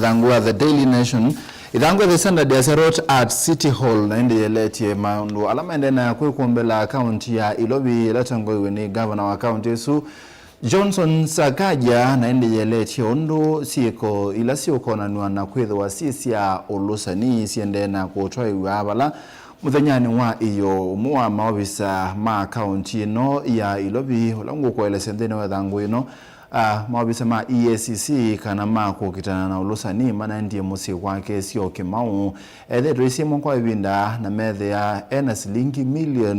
Idhangua The Daily Nation. Idhangua The Standard wrote at City Hall na ndi yeletie maundu. Alama endena kuikumbela kaunti ya Ilobi latango ni governor wa kaunti su Johnson Sakaja na ndi yeletie ondo sieko ila sioko na kwetho wa sisi ya Olusani siendena kutoa iwabala muthanyani wa iyo muwa maobisa ma kaunti no ya Ilobi olangu kwa ele sendene wa dhangu ino maobisa ma EACC kana mako kitana na Olusani mana ndiye musi wake sio kimau resi mwa ibinda na methe ya Enas linki million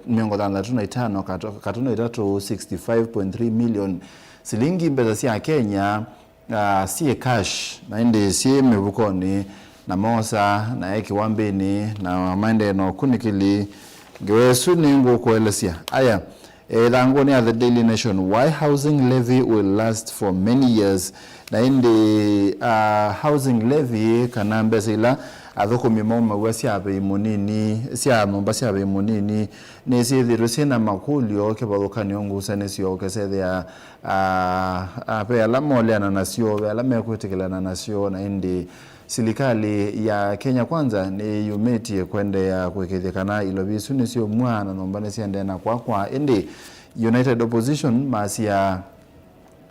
miongo dhandatuna itano katuno itatu 65.3 million silingi mbeza siya Kenya siye cash na ndi siye mebukoni na mosa na eki wambini na maende no kunikili gewesu ningu kuelesia aya dhangoni ya The Daily Nation. Why housing levy will last for many years na indi housing levy kanambe sila athoko mimoma wasiya abe imunini siya nomba siya abe imunini nisi dhirusina makulio kebadokani ongu sanesi yoke sede ya ape alamole na nasio alame kutikila na nasio na indi silikali ya Kenya kwanza ni yumeti kwende ya kuekethekana Ilobi suni sio mwana nombane siendena kwa indi United Opposition masi ya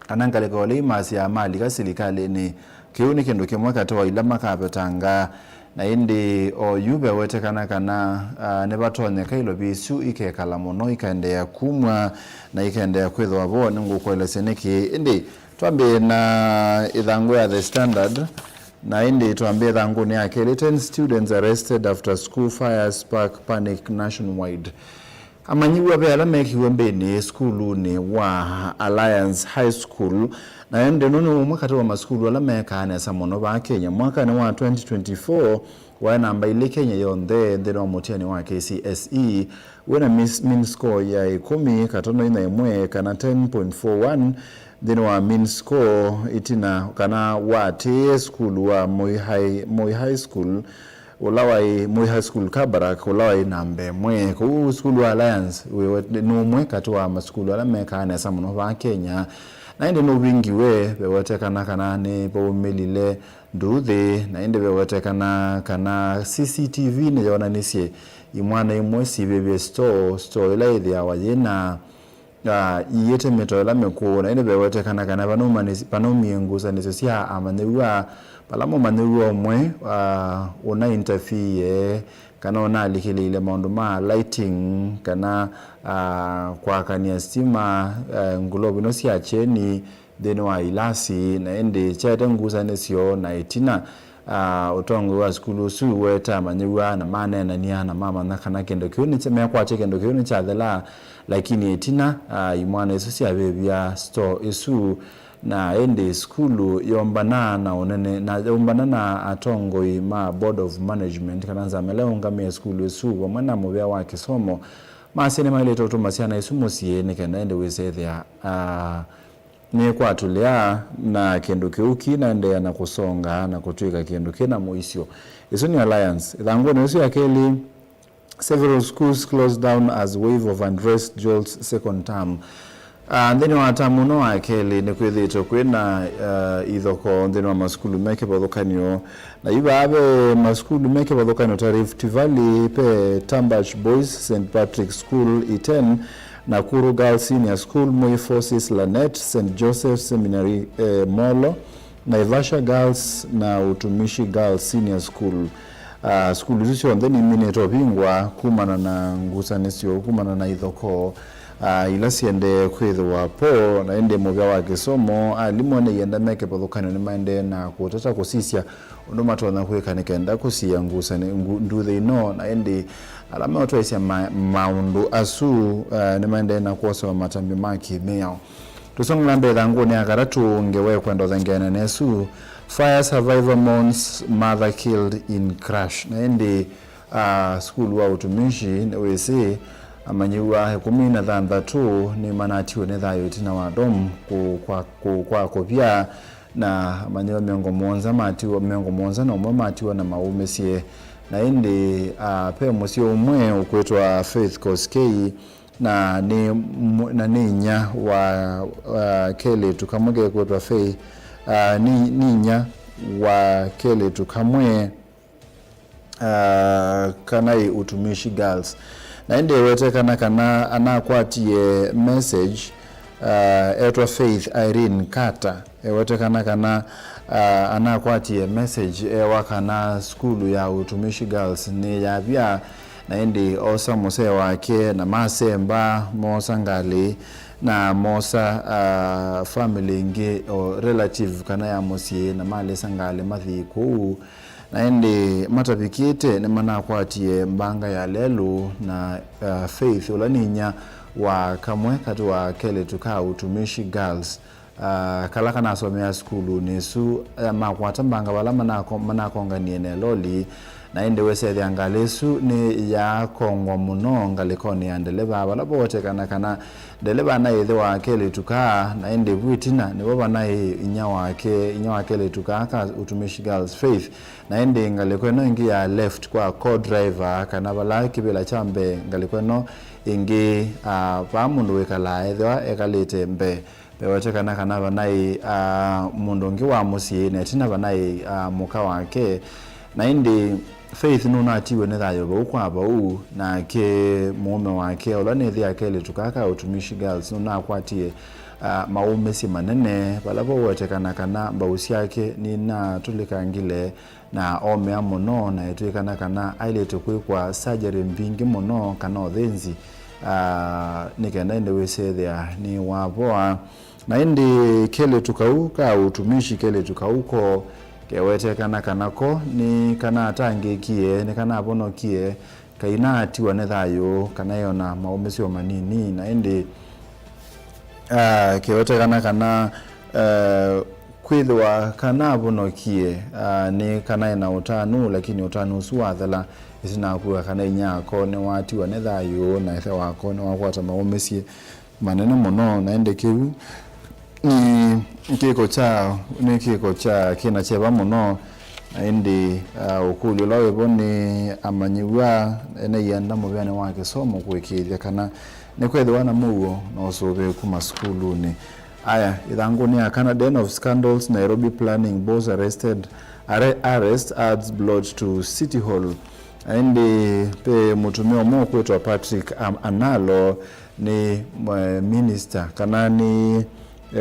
anangale kwa wale masi ya mali ka silikali ni kiuni kendo kimwaka toa ilama kapetanga na indi o yube wetekana kana nebatonye ka Ilobi su ike kalamono ikaendea kumwa na ikaendea kwetho wabo nungu kwa leseneki indi tuambi na idhangu ya The Standard na indi tuambie dhangu ni yake 10 students arrested after school fire spark panic nationwide. Amanyiwa be alame kiwembeni skulu ni wa Alliance High School na ende nunu mwaka wa maskulu alame kaane samono ba Kenya mwaka ni wa 2024 wa namba ile Kenya yonde ndeno mutiani wa KCSE wena min score ya 10 katono ina imwe kana 10.41 dino wa min score itina kana wate school wa Moi High School ulawai Moi High School Kabarak ulawai nambe mwe ku school wa Alliance we no mwe katwa maskulu ala meka na samuno ba Kenya na inde no wingi we bewatekana kana ne bo melile nduthe na inde bewatekana kana CCTV ne yona nisie imwana imwe sibebe store ila ile awajena iyete metola meko na inde bewatekana kana panomienguza nesia amanewa palamo manewa mwe ona interfere kana ona likilile maundu ma lighting kana kwa kania stima ngulobi no sia cheni deno wa ilasi na ende chete nguza nesio na itina utongo wa skulu su weta manyewa na mane na nia na mama na kana kendo kiuni cheme kwa cheke ndo kiuni chadela lakini itina imwana isu sia bebia store isu na ende skulu yombana na onene na yombana na atongo ma board of management kananza meleo ngamia skulu isu wamana mubia wa kisomo masene male toto masiana isu mosie ne kana ende wezethia ni kwa tulea na kendo kiuki na ende na kusonga na kutwika kendo kina muisio isu ni Alliance dhangu ni isu ya keli several schools closed down as wave of unrest jolts second term. Ndeni watamuno wa keli ni kwethito kwena idhoko ndeni wa maskulu meke badhokanyo na iba abe maskulu meke badhokanyo Rift Valley pe Tambach Boys St. Patrick School Iten Nakuru Girls Senior School Moi Forces Lanet St. Joseph Seminary Molo Naivasha Girls na Utumishi Girls Senior School school zisio ndeni mineto bingwa kumana na ngusanisio kumana na idhoko ila siende kwetho wapo na ende mubya wa kisomo limone yenda meke podokano ni maende na kutata kusisia unduma tona kwekanika enda kusia ngusa nduthe ino na ende alama watu waisia maundu asu ni maende na kuosa matambi maki meo tusonga lambe dhangu ni akaratu ngewe kwenda dhangene nesu fire survivor mourns mother killed in crash na ende school wa Utumishi na wese amanyiwa 13 ni manatiwe ne thayo tina wa dom kwa kopia na amanyiwa miongo monza na umwe matiwa na maumesie na indi pe musio umwe ukwetwa Faith Koskei na ninya wa kele tukamuge kwetwa Faith ninya wa Keletu kamwe kanai utumishi girls na ende wete kana anakwatie message etwa Faith Irene Carter wete kana anakwatie message wakana skulu ya utumishi girls ni yabia na ende osa mose wake na masemba mosa ngali na mosa family nge o relative kana ya mosie na male sangale mathiku na ende matapikite ne manakwatie mbanga ya lelu na Faith ulaninya wa kamwe kati wa Keletu ka utumishi girls kala kana somea skulu nesu makwata mbanga wala manakonganie ne loli na ende wese angalesu ni ya kongwa muno ngalikoni andeleba wala bote kana deleba na yethe wa Keletu ka na ende bwitina ne baba na inya wa Keletu ka utumishi girls Faith na ende ngalikweno ingi ya left kwa co-driver kana bala kibela chambe ngalikweno ingi pamundu wekala ethwa ekalite mbe bewache kana banai mundu ngi wa musie netina banai muka wake na indi Faith nuna atiwe nethayo ukwaba na ke mume wake olanethia Keletu ka utumishi girls nuna akwatie maumesi manene balabo wote kana mbausi yake ni na tulikangile na omea muno na yetu kana ailete kwa surgery mbingi muno kana othenzi nikenda ende wesethia ni waboa na indi Keletu ka utumishi Keletu uko kewete kanako ni kana atangikie ni kana abonokie kaina atiwa nethayo kana yona maumesi manini na indi kewete kana kwithwa kana abonokie ni kana ina utanu lakini utanu suwathala isina kuwa kana inyako ne watiwa nethayo na ethe wako ne wakwata maumesi manene muno na indi kiu ni kiko cha kina cheba muno indi ukuli lawe boni amanyiwa ene yanda mubyane wake somo kwekithia kana ne kwethwana mugo no sobe kuma skulu ni aya ithangu ni akana den of scandals Nairobi planning boss arrest adds blood to City Hall indi pe mutumio mo kwetwa Patrick Analo ni minister kana ni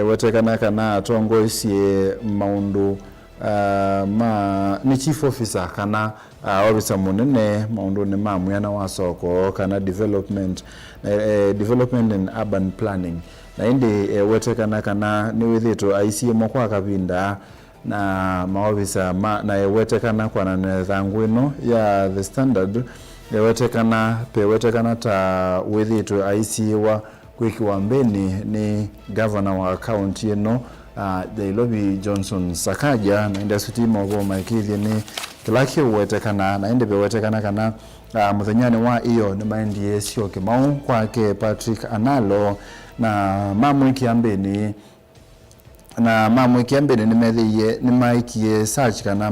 wete kana atongo isie maundu ni chief officer kana officer munene maundu ni mamuyana wa soko kana development and urban planning na indi wete kana ni withito isie mokwa kabinda na maofisa na wete kana kwa na thangwino ya the standard wete kana ta withito isie wa kwiki wambeni ni governor wa county eno Dailobi Johnson Sakaja na enda sutima obo maikithie ni kilaki wetekana na ende bewetekana kana muthenyane wa iyo ni maendie sio kimau kwake Patrick Analo na mamu kiambeni ni methiye ni maikie search kana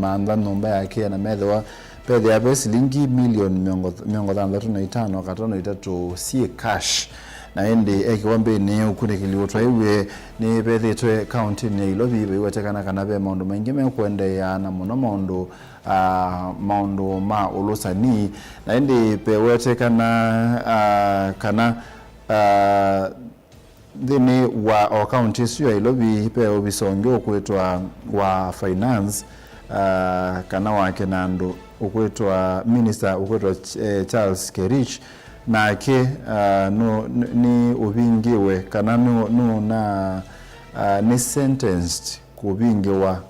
maandha nomba yake na methwa pedhe ya shilingi milioni 35 katono itatu si cash na ende ekiwambeni ukunikiliotwa iwe ni pedhe twe county ni Ilobi bewetekana kana be maundu maingi mekwende ya na muno maundu ma ulusani na ende bewetekana kana dhini wa county sio Ilobi pe obisongo kwetwa wa finance kana wake nando ukwetwa minister ukwetwa Charles Kerich na ke ni ubingiwe kana na ni sentenced kubingiwa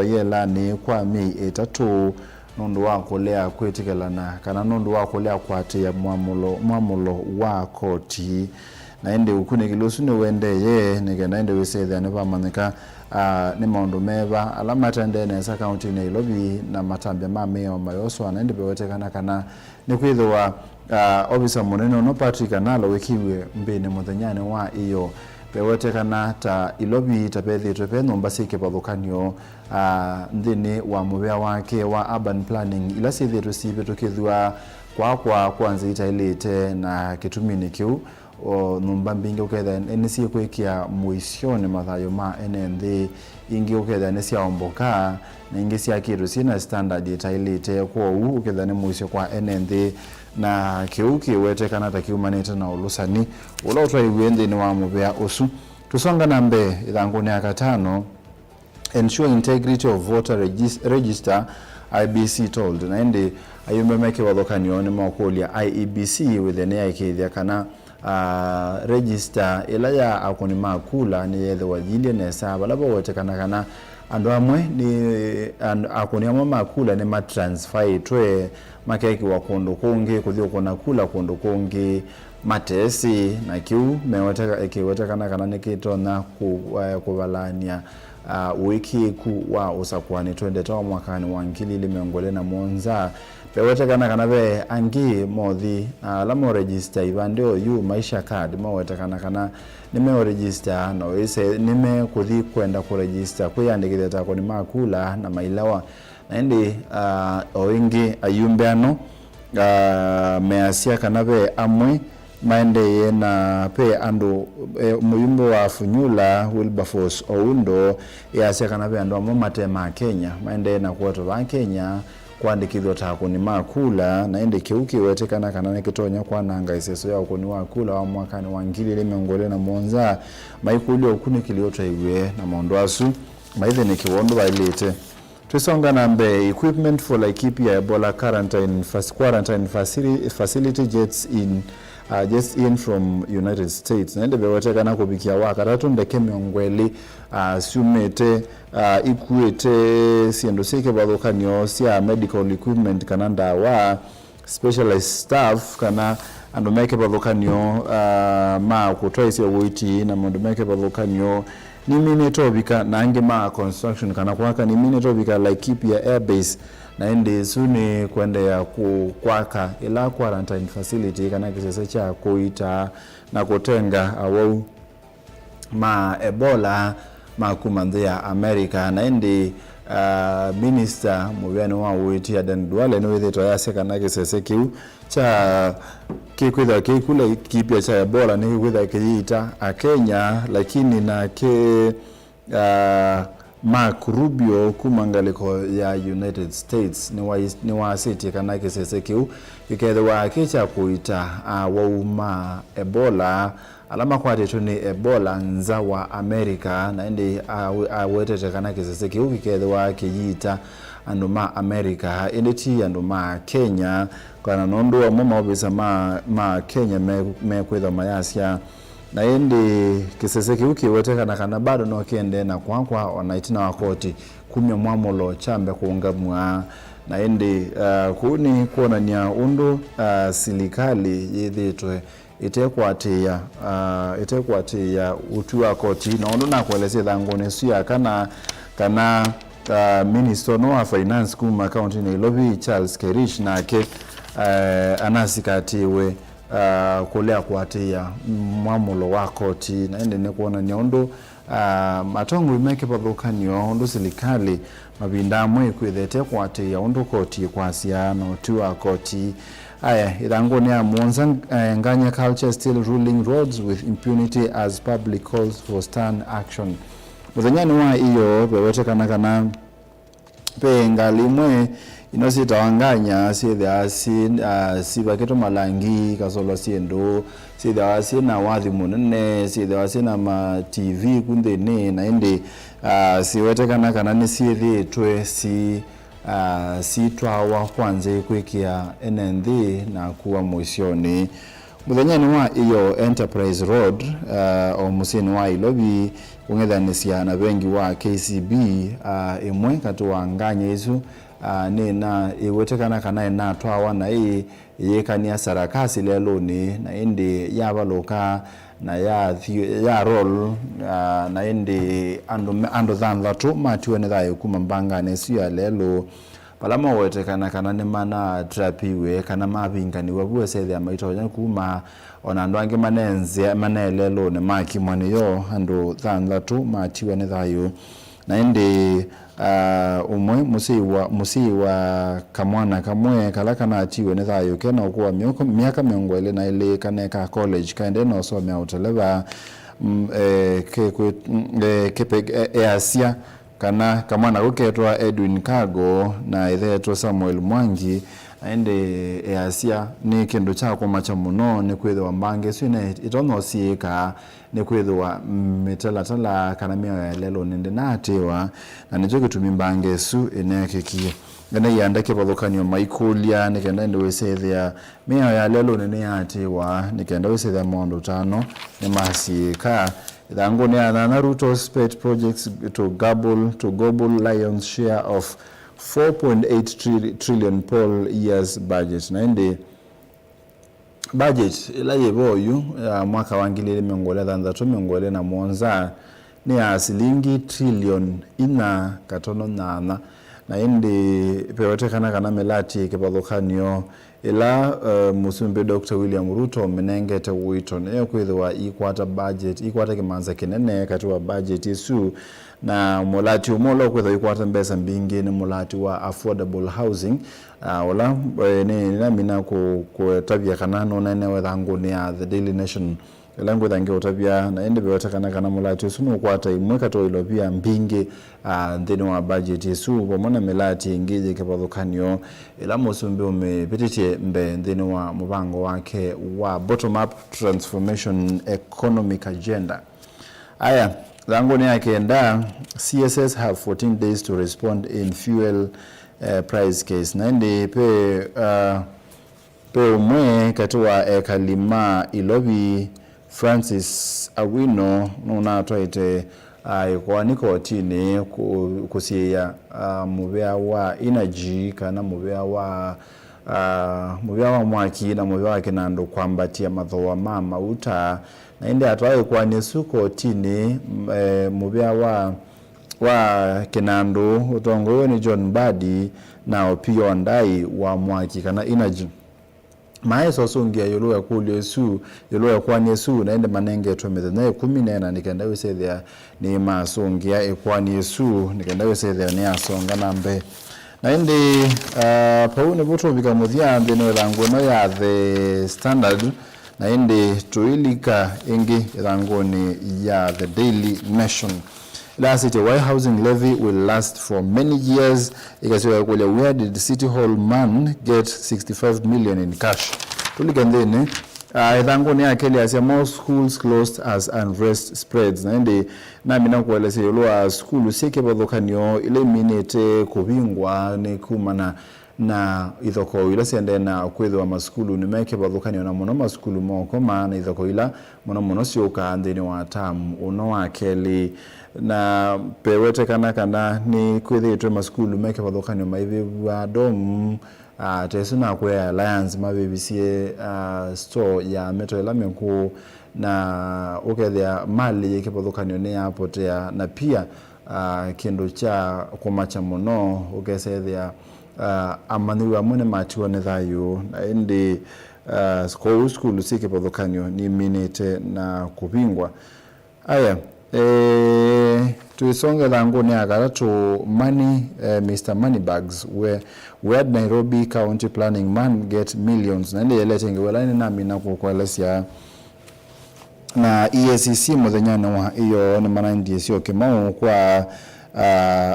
yela ni kwa Mei 3 nundu wakolea kwetikelana kana nundu wakolea kwatia mwamulo wa koti na ende ukunikilusu ni wende ye nigenda ende wisetha ni pamanyika ni maundu meva alama tende nesa county ni Ilobi na matambia mameo mayoswa na ende bewetekana kana ni kwithwa officer munene no Patrick Analo wikiwe mbini muthenyane wa iyo bewetekana ta Ilobi tapethitwe pe nomba sike pathukanio ndini wa mubea wake wa urban planning ila sithitwe sibe tukithwa kwa kwanza itailite na kitumini kiu o numba mbingi uketha enisi kwikia muishoni mathayo ma NND ingi uketha nisi omboka na ingi cia kiru sina standard itailite kwa uketha ni muisho kwa NND na kiuki wetekana takiumanite na ulusani ula utwaiwe ni wa mubea usu. Tusonga na mbe idhanguni ya katano, ensure integrity of voter register, IBC told. Na hindi ayumbe meke wadhokani ni mwakuli ya IEBC within ya ikithia kana register ila ya akuni makula ni yedhe wajili nesa balaba wetekana kana andu amwe ni akuni amwe makula ni matransfer itwe makeki wa kundu kungi kuthio kuna kula kundu kungi matesi na kiu mewetekana kana nikitona kuvalania wiki ku wa usakwani twende tawa mwakani wa ngili miongole na monza pewetekana kana be angi mothi lamo register ibandeo yu maisha card mawetekana kana nime register no ise nime kuthi kwenda ku register kuyandikithia tako ni makula na mailawa na ndi oingi ayumbeano measia kana be amwe maende yena pe ando muyumbo wa Funyula Wilberforce Oundo yasia kana be ando matema Kenya maende na kuoto wa Kenya kwandikithwa tako ni makula na ende kiuki wetekana kana nekitonya kwa nanga iseso ya ukoni wa kula wa mwakani wa ngili limengole na monza maikuli okuni kiliota iwe na mondo asu maithe ni kiwondo bailete. Tusonga na mbe equipment for Laikipia Ebola quarantine facility jets in from United States. Nende bewetekana kubikia wakatatu ndeke miongweli sumete ikuete siendo seke badhokanyo siya medical equipment kananda wa specialized staff kana andomeke badhokanyo ma kutoisi ya witi na mondomeke badhokanyo ni minetobika na ange ma construction kana kwaka ni minetobika Laikipia Airbase na ende suni kwende ya kukwaka ila quarantine facility kana kisese cha kuita na kutenga awau ma Ebola makumandhia America na ende minister mubiani wa uiti ya Duale no wethe toyase kana kisese kiu cha kikwitha kikule kipya cha Ebola ni kwitha kiita Kenya lakini na ke Mark Rubio kumangaliko ya United States ni wa city kana kisese kiu kikethwa kicha kuita wauma Ebola alama kwa tetu ni Ebola nza wa America na ndi awetete kana kisese kiu kikethwa kiita anduma America inditi anduma Kenya kana nondo wa mama obisa ma Kenya me kwetha mayasia na indi kisese kiuki wetekana kana bado no kiende na kwa onaitina wakoti kumya mwamulo chambe kuungamwa na indi kuni kuona nya undu silikali yithitwe itekwatia utu wa koti na undu na kuelezea dhangone suya kana minister no wa finance kuma county Nairobi Charles Kerish nake anasikatiwe kulea kuatia mwamulo wa koti na ende ne kuona nyondo matongo imeke pabukanyo ondo silikali mabinda mwe kwithete kuatia ondo koti kwasia no tuwa koti aya idangoni ya Monza nganya culture still ruling roads with impunity as public calls for stern action. Muzanyani wa iyo bewete kana pe ngalimwe inosita wanganya siba keto malangi kasolo siendo sida na wadhi munene sida na ma TV kunde ne na ende siwete kana ni sithi twe si twawa kwanze kwikia NND na kuwa mwishoni. Muthanyani wa iyo Enterprise Road omusini wa ilobi ungethanisia na bengi wa KCB imwe katuwa nganya isu nina iwetekana kana na twawa na yekania sarakasi lelo ni na indi yabaloka na ya roll na indi ando dhanla tu matiwe ne dayo kuma mbanga nesia lelo palama wetekana kana ne mana trapiwe kana mabinga ni wabuwe sethe amaitonya kuma ona ndwange manenze manelelo ne maki mwane yo ando dhanla tu matiwe ne dayo na indi umwe musi wa kamwana kamwe kala kana atiwe ne thayo kena okuwa miaka miongo ile na ile kana ka college kaende no so mya uteleva Asia kana kamwana guketwa Edwin Kago na ithetwa Samuel Mwangi ende Asia ni kindu cha kumacha muno ni kwithwa mbange swine itono siika ni kwithwa mitalatala kana mia lelo nende natewa na nijo gitumi mbange su enekekie ngana yanda kibothokanio maikulia nikenda ndo wesethia mia ya lelo nene yatewa nikenda wesethia mondo tano ni masiika thangu ni ana Ruto Spate projects to gobble Lions share of 4.8 trillion Paul years budget na indi budget ila yeboyu mwaka wa 2023 na mwonza ni ya shilingi trillion ina katono na indi pewote kana melati kibothokanio ila musumbe Dr. William Ruto menengete wito na kwithwa ikwata budget ikwata kimanza kinene katiwa budget isu na mulati umolo kwithwa ikwata mbesa mbingi ni mulati wa affordable housing wala ni mina kutabia kana nona ne wethangu ni ya The Daily Nation langu thange utabia na ende bewata kana mulati sunu kwata imwe kato ilopia mbingi ndeni wa budget isu pomona melati ingije kibothokanio ila musumbe umepititie mbe ndeni wa mubango wake wa bottom up transformation economic agenda. Aya langu ni akienda CSS have 14 days to respond in fuel price case na ende pe umwe katiwa kalima ilobi Francis Awino nuna twaite kwa nikotini kusia mubea wa energy kana mubea wa mwaki na mubea wa kinando kwambatia mathoa mama uta na inde atwaye kwa nesuko tini mubea wa kinando utongo ni John Badi na opio ndai wa mwaki kana energy maeso songia yolo ya kulyesu yolo ya kwaniesu na ende manenge tomeze na 14 nikenda wesethia ni masongia ekwaniesu nikenda wesethia ni asonga nambe na ende paune boto bikamuthia ndino rango no ya The Standard na ende toilika ingi rangoni ya The Daily Nation. Last city why housing levy will last for many years. Ikasiwa kule where did City Hall man get 65 million in cash. Tuligandene idhangu akeli asia more schools closed as unrest spreads na ende na mina kueleza yolo school sike bodhokanio ile minute kubingwa ne kumana na ithoko ila sende na kwethwa maskulu nimeke bodhokanio na mono maskulu moko maana ithoko ila mono sioka ndeni wa tam uno akeli na pewete kana ni kwethitwe maskulu meke bodhokanio maive wa dom tesuna kwa Alliance mabibisie store ya Metro Elamenku na ukethia mali yekibothokanio ni apotea na pia kindu cha kumacha muno ukesethia amaniwa mune matiwa ne thayo na indi school sikibothokanio ni minute na kupingwa. Aya tuisonge langu ni agaratu money Mr. Moneybags where Nairobi County Planning man get millions na ndiye lete ngewelani nami na kukwalesia na EACC muthenyana wa iyo ni mana ndiye sio kimau kwa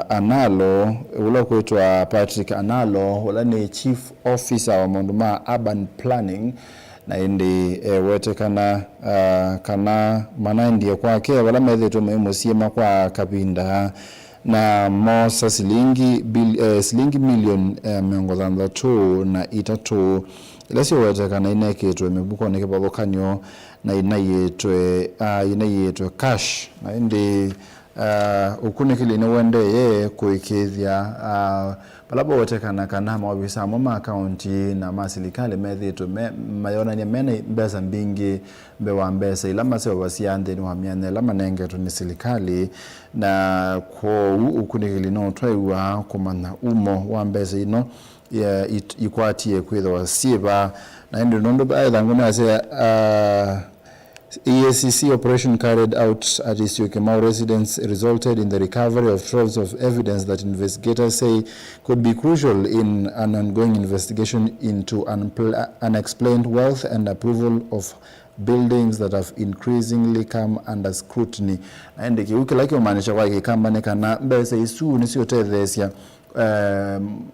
Analo ula kuitwa Patrick Analo ula ni Chief Officer wa Monduma Urban Planning na indi wete kana mana ndiye kwake wala metheto memusiema kwa Kabinda na mosa silingi million miongo tu na itatu ilasi wete kana ineketwe mebuko nekebothokanio na inayetwe cash na indi ukunikili ni wende ye kuikithia palabo wote kana mawabisa mama akaunti na masilikali metheto mayona ni mene mbesa mbingi mbewa mbesa ila mase wasiande ni wamiane ila manengeto ni silikali na kwa ukunikili no twaiwa kumana umo wa mbesa ino ikwatie kwitha wasiba na indi nondo aitha ngune ase EACC operation carried out at Isiokimau residence resulted in the recovery of troves of evidence that investigators say could be crucial in an ongoing investigation into unexplained wealth and approval of buildings that have increasingly come under scrutiny. And kiukilaki umanisha kwa kikambane kana mbese isu nisiotethesia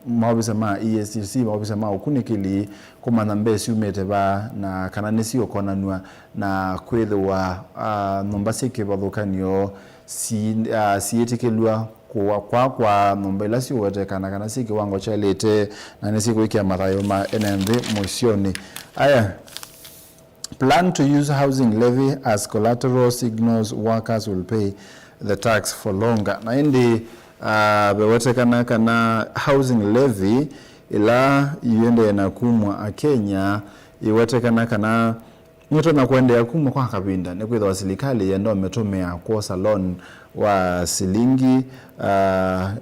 maobisa ma EACC maobisa ma ukunikili kumana mbesi umete ba na kana nisio konanua na kwethwa nombasi kibathukanio sietikelwa kwa nomba ila sio wote kana si kiwango cha lete na nisikuikia mathayo ma enende mwisioni. Aya, plan to use housing levy as collateral signals workers will pay the tax for longer. Na indi bewatekana kana housing levy ila iende na kumwa Kenya iwatekana kana mtu na kuendea kumwa kwa kabinda ni kwitha serikali yenda umetumia kwa salon wa silingi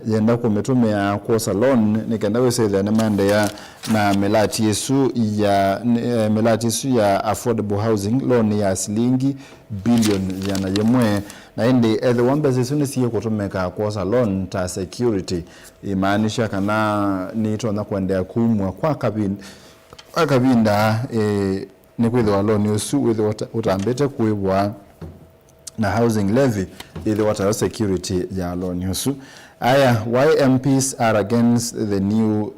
yenda kumetumia kwa salon nikenda weseza na mande ya na melati yesu ya affordable housing loan ya silingi billion yana yemwe na indi the one base sune siyo kutumeka kwa salon ta security imaanisha kana ni tona kuendea kumwa kwa kabinda ni kwitha loan yusu with utambete kuibwa na housing levy ili wata security ya loan yusu. Aya, why MPs are against the new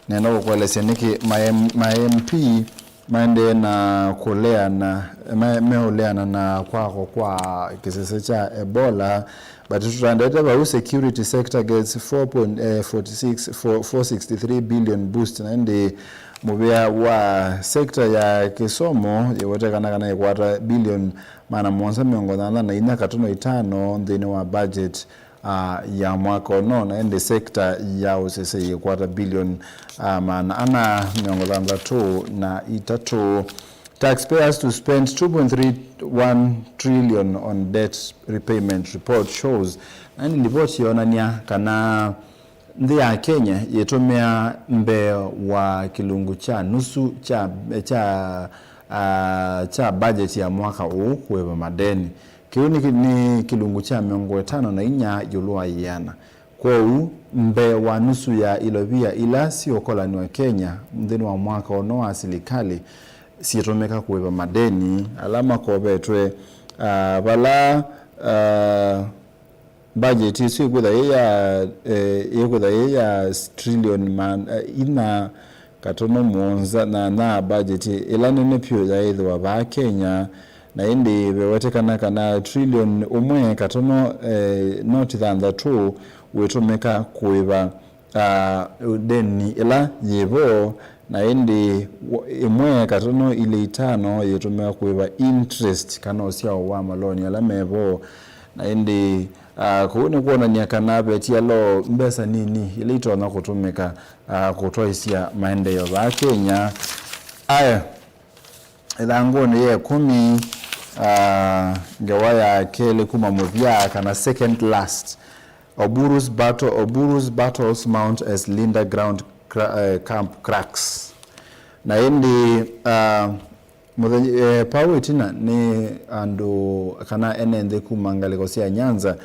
neno kwa leseniki my MP mande na kulea na meoleana na kwa kisese cha Ebola but tutandete ba security sector gets 463 billion boost na ndi mubia wa sector ya kisomo yewetekana ikwata billion mana mwonsa miongozana na ina katono itano ndine wa budget ya mwaka ono na ende sector ya usese ikwata billion mana ana miongozana tu na itatu. Taxpayers to spend 2.31 trillion on debt repayment report shows. Na ni report yonania kana ndi ya Kenya yetomea mbe wa kilungu cha nusu cha budget ya mwaka huu kuweba madeni. Kiuni ni kilungu cha miongo 5 yulua yana. Kwa huu mbe wa nusu ya ilobia ila sio kolani wa Kenya mdeni wa mwaka ono serikali siyetomeka kuweba madeni alama kwa betwe bala budget isu ikuda ya trillion man ina katono mwonza na budget ila nene pio ya idhwa ba Kenya na indi bewetekana kana trillion umwe katono not than the two wetomeka kuiba deni ila yebo na indi imwe katono ile itano yetomeka kuiba interest kana osia wa maloni ala mebo na indi kuone kuona nyakana betia lo mbesa nini ile itona kutumika kutoisia maendeleo ya Kenya. Aya ilangoni ye 10 ngawaya kele kuma movia kana second last Oburu's battles mount as Linda ground camp cracks na indi pawetina ni ando kana enende kumangalikosia Nyanza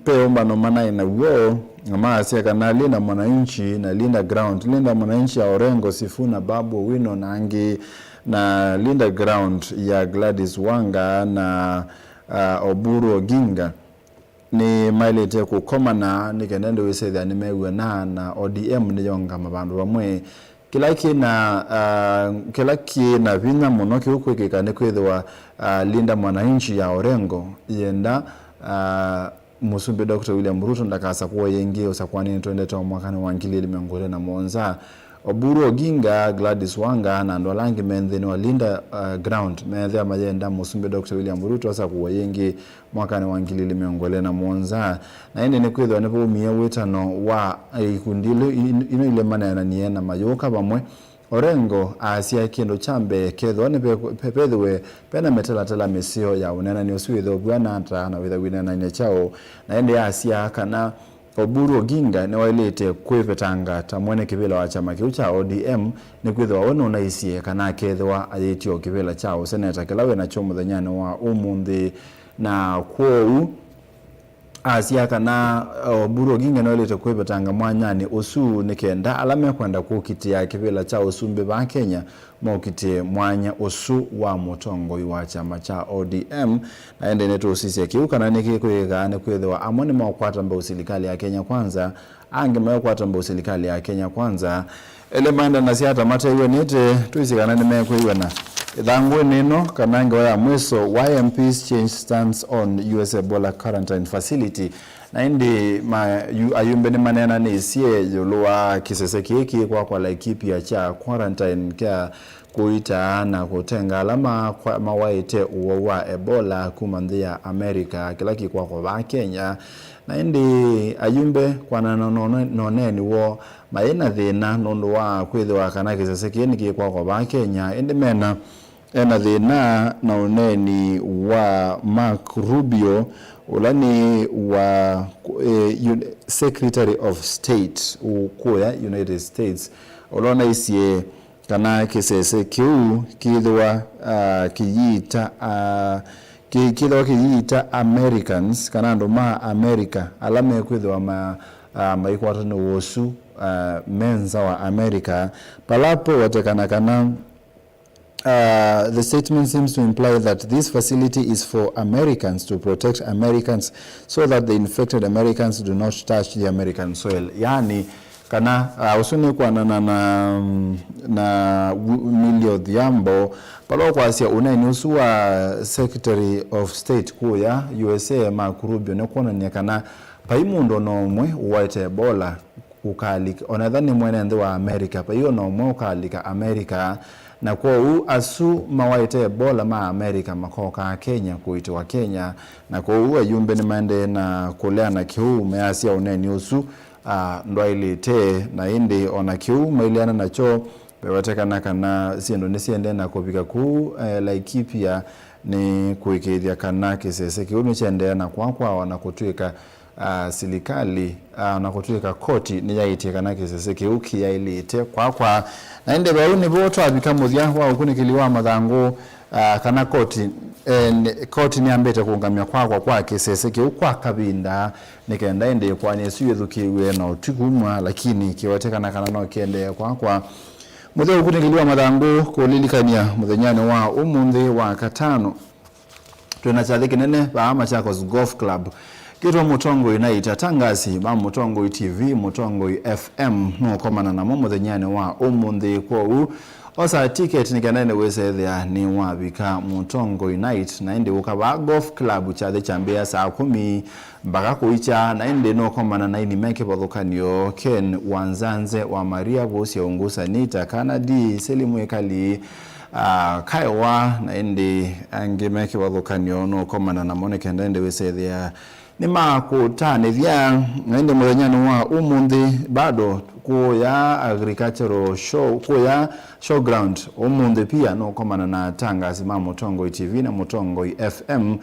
peomba no mana ina wo ngama asia kana Linda Mwananchi na Linda ground Linda Mwananchi ya Orengo Sifuna Babu Wino Nangi na Linda ground ya Gladys Wanga na Oburu Oginga ni mailete kukoma na nikenende wese nimewe na ODM ni yonga mabandu bamwe kilaki na vina monoki huko kikane kwethwa Linda Mwananchi ya Orengo yenda Musumbi Dr. William Ruto ndakasa kuwa yengi usakwani twendeta mwakani wa 2017 Oburu Oginga Gladys Wanga na ndolangi mendheni wa Linda ground mendhea majenda Musumbi Dr. William Ruto asa kuwa yengi mwakani wa 2017 na ene nekwethwa nepo umia wetano wa ikundilo ino ile mana yananiena mayoka bamwe Orengo asia kendo chambe kedho ne pepedwe pena metela mesio ya unena ni oswitho bwana ata na witha wina na chao na ende asia kana Oburu Oginga ne wailete kwepetanga tamwene kibela wa chama kiu cha ODM ni kwithwa wono naisie kana kethwa ayitio kibela chao seneta Kilawe na chomo thanyane wa umunthi na kwou asia kana Oburu Oginga ne wailete kwepetanga mwanyani usu nikenda alame kwenda kukitia kibela chao usumbe ba Kenya mokite mwanya usu wa mutongo wa chama cha ODM na ende neto usisi kiuka na nikikwega ne kwethwa amoni makwata mba usilikali ya Kenya kwanza ange makwata mba usilikali ya Kenya kwanza ele manda na siata matewe nete tuisikana ne mekwe na idangwe neno kanange wa mweso YMP's change stance on US Ebola quarantine facility na indi ayumbe ni manena ni siye yuluwa kiseseki hiki kwa laikipi ya cha quarantine kia kuita na kutenga alama kwa mawaite uwa Ebola kumandhia Amerika kilaki kwa Kenya na indi ayumbe kwa noneni wo maina dhina nundu wa kwithwa kana kiseseki hiki kwa Kenya indi mena ena dhina na uneni wa Mark Rubio ulani wa Secretary of State ukuya United States ulona isie kana kisese kiu kithwa kiyita Americans kana ndo ma America alame kwithwa maikwata no wosu menza wa America palapo watekana kana the statement seems to imply that this facility is for Americans to protect Americans so that the infected Americans do not touch the American soil. Yani kana usuni kwa na Millie Odhiambo palo kwa asia uneni usuwa Secretary of State kuya USA Mark Rubio ne kuona ni kana paimundo nomwe white Ebola ukalika onadhani mwenende wa America pa hiyo nomwe ukalika America na kwa asu mawaite Ebola ma America makoka Kenya kuitwa Kenya na kwa ayumbe ni mande na kulea na kiu measia uneni usu ndo ilete na indi ona kiu mailiana na cho bewatekana kana siendo nisiende na kopika ku Laikipia ni kuikithia kana kisese kiu mechende na kwa wana kutuika silikali na kutuika koti ni yaitie kana kisese kiu kia ilete kwa na inde bauni boto abikamuthia wa ukunikiliwa mathangu kana koti ni ambete kuungamia kwa kisese kiu kwa kabinda nikenda ende kwa Yesu yethukiwe na utigumwa lakini kiwatekana kana no kiende kwa muthe ukunikiliwa mathangu kulilikania muthenyane wa umunthi wa katano twina chathiki nene ba Machakos Golf Club kitwa Mutongo inaita tangasi ba Mutongo TV Mutongo FM no komana na muthenyane wa umunthi kwa osa ticket nikanene wesethia ni wabika Mutongo Night na indi ukaba Golf Club cha the chambia saa 10 mpaka kuicha na indi no komana na ini meke pathukanio Ken Wanzanze wa Maria Bosi Ungusa Nita Kanadi Selimu Ekali Kaiwa na indi ange meke pathukanio no komana na mone kenda indi wesethia ni makutane vya indi muthenyane wa umunthi bado kuya agricultural show kuya showground umunthi pia no komana na tangasi ma Mutongo TV na Mutongo FM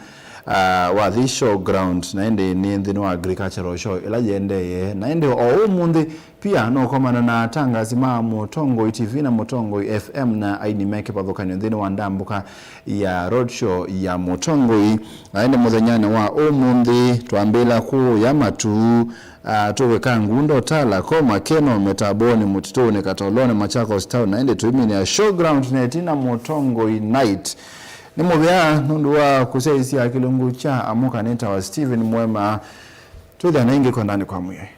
wa the showground na ende ni ndino agricultural show ila yende na ende umunthi pia no komana na tangasi ma Mutongo TV na Mutongo FM na aini meke pathukanio ndino wa ndambuka ya roadshow ya Mutongo na ende muthenyane wa umunthi twambila ku ya matu tuweka ngundo tala koma keno metaboni mutitone katolone Machakos town na ende tuimini ya showground netina Mutongo Night ni mubya nundu wa kuseisi ya kilungu cha amuka neta wa Steven Mwema tuthana ingi kondani kwa mwe.